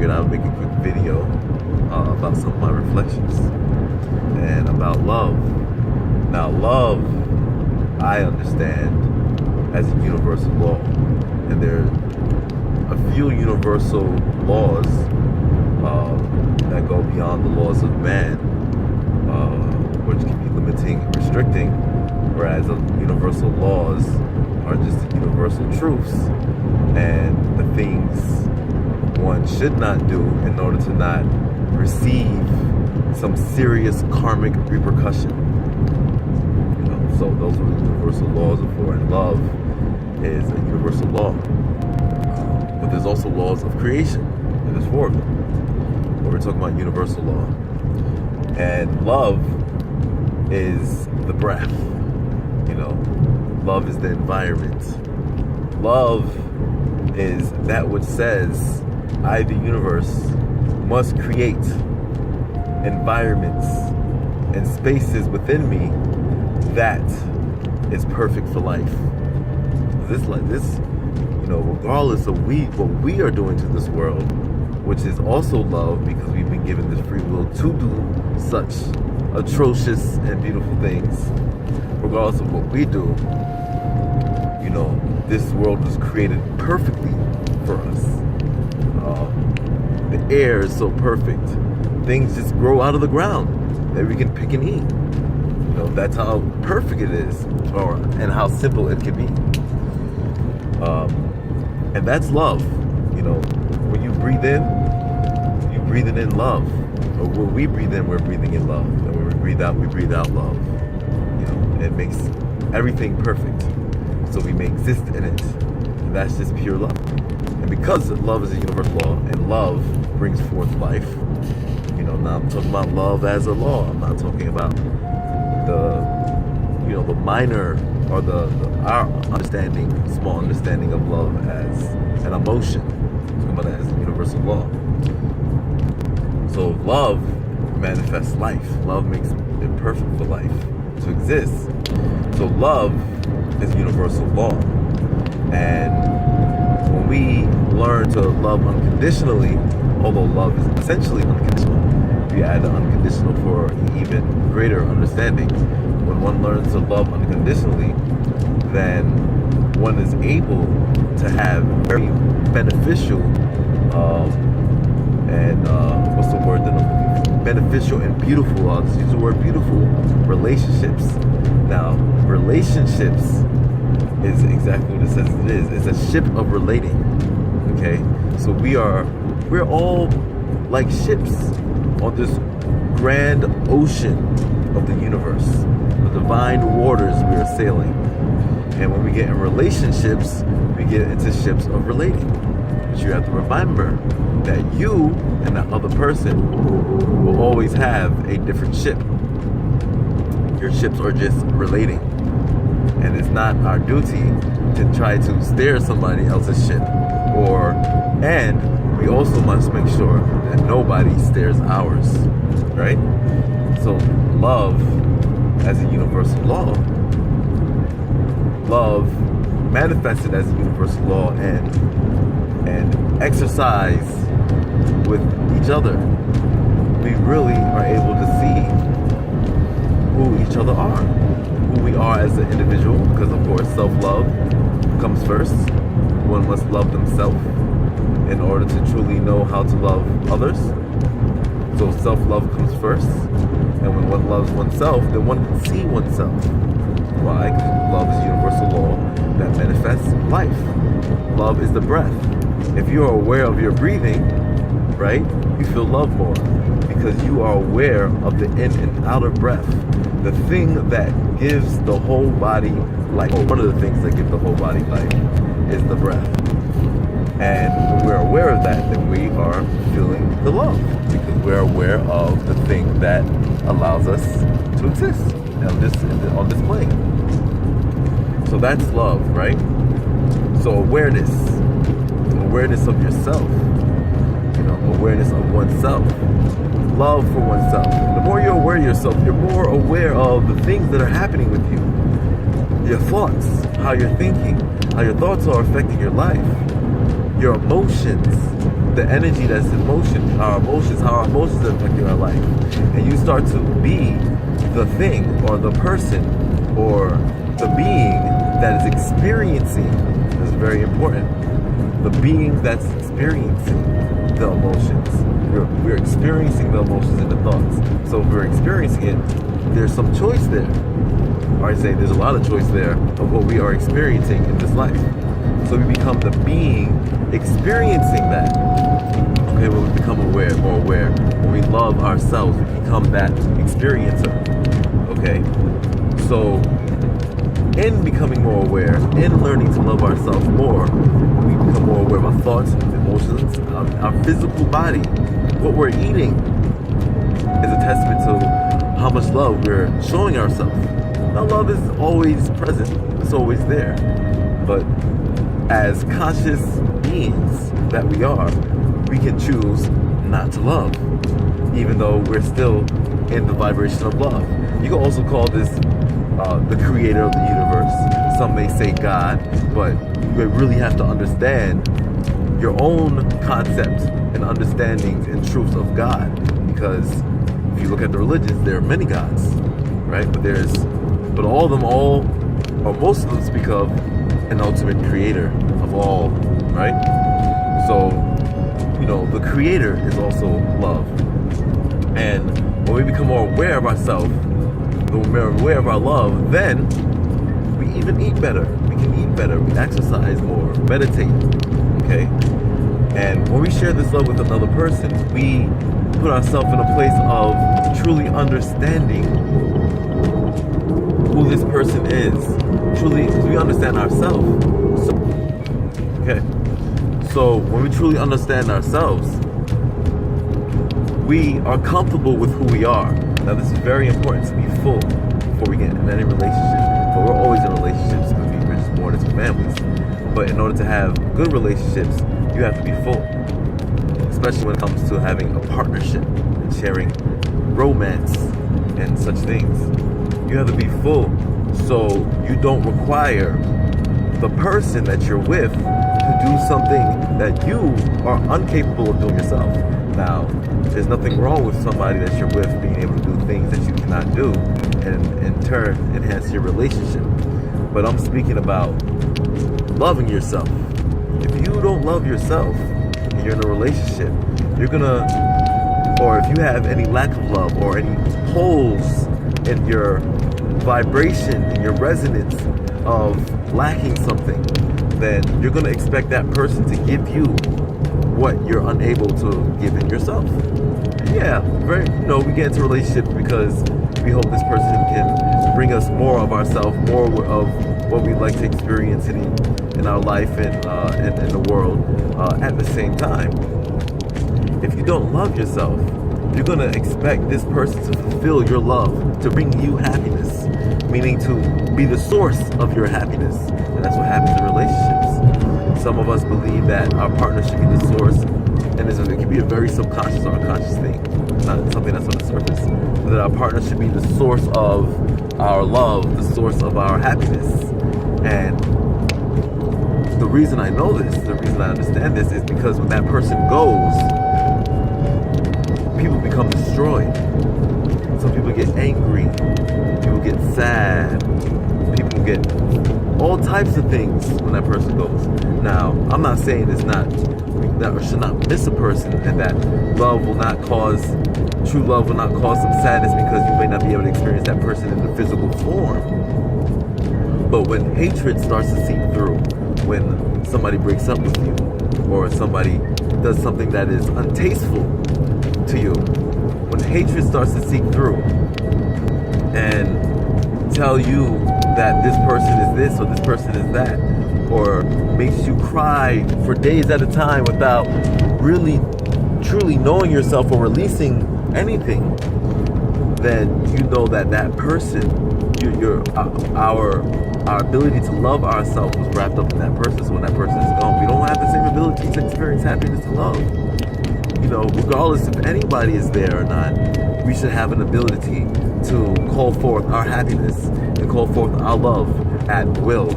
figured I would make a quick video about some of my reflections and about love. Now, love, I understand as a universal law, and there are a few universal laws that go beyond the laws of man, which can be limiting and restricting, whereas universal laws are just universal truths and the things one should not do in order to not receive some serious karmic repercussion. So those are the universal laws of for, and love is a universal law. But there's also laws of creation, and there's 4 of them. But we're talking about universal law. And love is the breath. Love is the environment. Love is that which says I, the universe, must create environments and spaces within me that is perfect for life. This, regardless of what we are doing to this world, which is also love because we've been given this free will to do such atrocious and beautiful things, regardless of what we do, this world was created perfectly for us. The air is so perfect. Things just grow out of the ground that we can pick and eat. That's how perfect it is, and how simple it can be. And that's love. When you breathe in, you're breathing in love. Or when we breathe in, we're breathing in love. And when we breathe out love. It makes everything perfect. So we may exist in it. And that's just pure love. And because love is a universal law, and love brings forth life, now I'm talking about love as a law. I'm not talking about the minor or our understanding, small understanding of love as an emotion. I'm talking about it as a universal law. So love manifests life. Love makes it perfect for life to exist. So love is universal law. And when we learn to love unconditionally, although love is essentially unconditional, we add the unconditional for even greater understanding. When one learns to love unconditionally, then one is able to have very beneficial beneficial and beautiful, I'll just use the word beautiful, relationships. Now, relationships is exactly what it says it is. It's a ship of relating. Okay? So we're all like ships on this grand ocean of the universe. The divine waters we are sailing. And when we get in relationships, we get into ships of relating. But you have to remember that you and that other person will always have a different ship. Your ships are just relating. And it's not our duty to try to steer somebody else's ship. And we also must make sure that nobody steers ours. Right? So love as a universal law. Love manifested as a universal law and exercise with each other. We really are able to see who each other are, who we are as an individual, because of course self-love comes first. One must love themselves in order to truly know how to love others. So self-love comes first, and when one loves oneself, then one can see oneself. Why? Because love is a universal law that manifests life. Love is the breath. If you are aware of your breathing, right, you feel love more because you are aware of the in and outer breath. The thing that gives the whole body life, one of the things that give the whole body life is the breath. And when we're aware of that, then we are feeling the love because we're aware of the thing that allows us to exist on this plane. So that's love, right? So awareness of yourself, awareness of oneself, love for oneself. The more you're aware of yourself, you're more aware of the things that are happening with you, your thoughts, how you're thinking, how your thoughts are affecting your life, your emotions, the energy that's in motion, our emotions, how our emotions are affecting our life. And you start to be the thing or the person or the being that is experiencing. This is very important. The being that's experiencing the emotions. We're experiencing the emotions and the thoughts. So if we're experiencing it, there's some choice there. Or I say there's a lot of choice there of what we are experiencing in this life. So we become the being experiencing that. Okay, when we become aware, more aware, when we love ourselves, we become that experiencer. Okay, so in becoming more aware, in learning to love ourselves more, we become more aware of our thoughts, emotions, our physical body. What we're eating is a testament to how much love we're showing ourselves. Now, love is always present. It's always there. But as conscious beings that we are, we can choose not to love, even though we're still in the vibration of love. You can also call this the creator of the universe. Some may say God, but you really have to understand your own concept and understandings and truths of God. Because if you look at the religions, there are many gods, right? But all of them, or most of them, speak of an ultimate creator of all, right? So, the creator is also love. And when we become more aware of ourselves, when we're aware of our love, then we even eat better. We can eat better. We exercise more, meditate, okay? And when we share this love with another person, we put ourselves in a place of truly understanding who this person is. Truly, we understand ourselves. So when we truly understand ourselves, we are comfortable with who we are. Now, this is very important to be full before we get in any relationship. But we're always in relationships because we're just born into families. But in order to have good relationships, you have to be full. Especially when it comes to having a partnership and sharing romance and such things. You have to be full so you don't require the person that you're with to do something that you are incapable of doing yourself. Now, there's nothing wrong with somebody that you're with being able to do things that you cannot do and in turn enhance your relationship. But I'm speaking about loving yourself. If you don't love yourself and you're in a relationship, or if you have any lack of love or any holes in your vibration, in your resonance of lacking something, then you're going to expect that person to give you what you're unable to give in yourself. Yeah, we get into relationships because we hope this person can bring us more of ourselves, more of what we'd like to experience in our life and in the world at the same time. If you don't love yourself, you're going to expect this person to fulfill your love, to bring you happiness, meaning to be the source of your happiness. And that's what happens in relationships. Some of us believe that our partner should be the source, and it can be a very subconscious or unconscious thing, not something that's on the surface, but that our partner should be the source of our love, the source of our happiness. And the reason I know this, the reason I understand this, is because when that person goes, people become destroyed. Some people get angry, people get sad, people get all types of things when that person goes. Now, I'm not saying that we should not miss a person, and that true love will not cause some sadness because you may not be able to experience that person in the physical form. But when hatred starts to seep through, when somebody breaks up with you, or somebody does something that is untasteful to you, when hatred starts to seep through and tell you that this person is this or this person is that, or makes you cry for days at a time without really truly knowing yourself or releasing anything, then you know that person, our ability to love ourselves was wrapped up in that person. So when that person is gone, we don't have the same ability to experience happiness and love. Regardless if anybody is there or not, we should have an ability to call forth our happiness and call forth our love at will.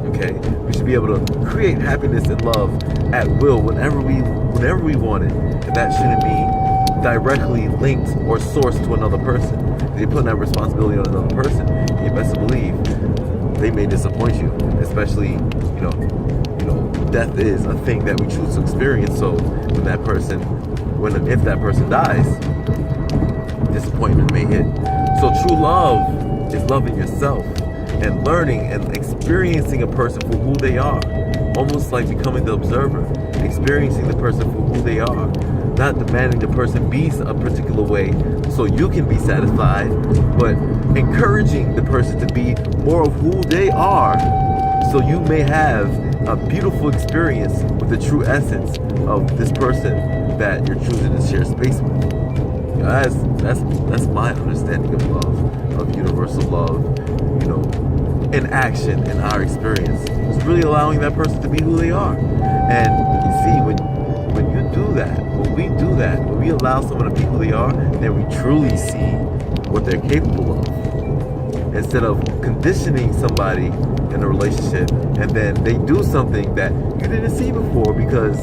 Okay? We should be able to create happiness and love at will whenever we whenever we want it, and that shouldn't be directly linked or sourced to another person. If you're putting that responsibility on another person, you best believe they may disappoint you, especially, death is a thing that we choose to experience. So if that person dies, disappointment may hit. So true love is loving yourself and learning and experiencing a person for who they are, almost like becoming the observer, experiencing the person for who they are, not demanding the person be a particular way so you can be satisfied, but encouraging the person to be more of who they are so you may have a beautiful experience with the true essence of this person that you're choosing to share space with. That's my understanding of love, of universal love, in action, in our experience. It's really allowing that person to be who they are. And you see, when you do that, when we allow someone to be who they are, then we truly see what they're capable of. Instead of conditioning somebody in a relationship and then they do something that you didn't see before because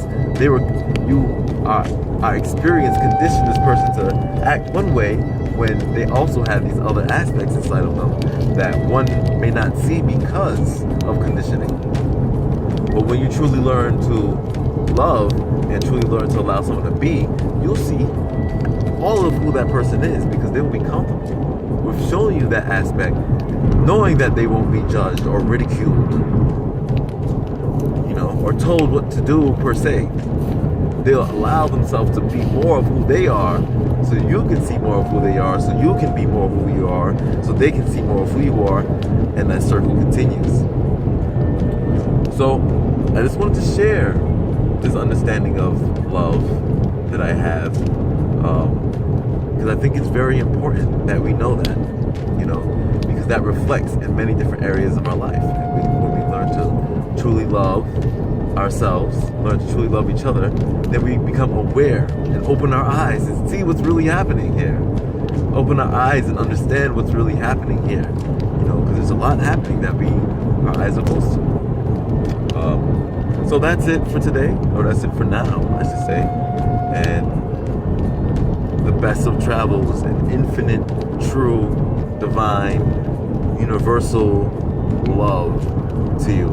our experience conditioned this person to act one way when they also have these other aspects inside of them that one may not see because of conditioning. But when you truly learn to love and truly learn to allow someone to be, you'll see all of who that person is because they will be comfortable with showing you that aspect, knowing that they won't be judged or ridiculed, or told what to do per se. They'll allow themselves to be more of who they are so you can see more of who they are, so you can be more of who you are, so they can see more of who you are, and that circle continues. So I just wanted to share this understanding of love that I have, because I think it's very important that we know that, because that reflects in many different areas of our life. When we learn to truly love ourselves, learn to truly love each other, then we become aware and open our eyes and see what's really happening here. Open our eyes and understand what's really happening here. Because there's a lot happening that our eyes are close to. So that's it for today, or that's it for now, I should say. And the best of travels and infinite, true, divine, universal love to you.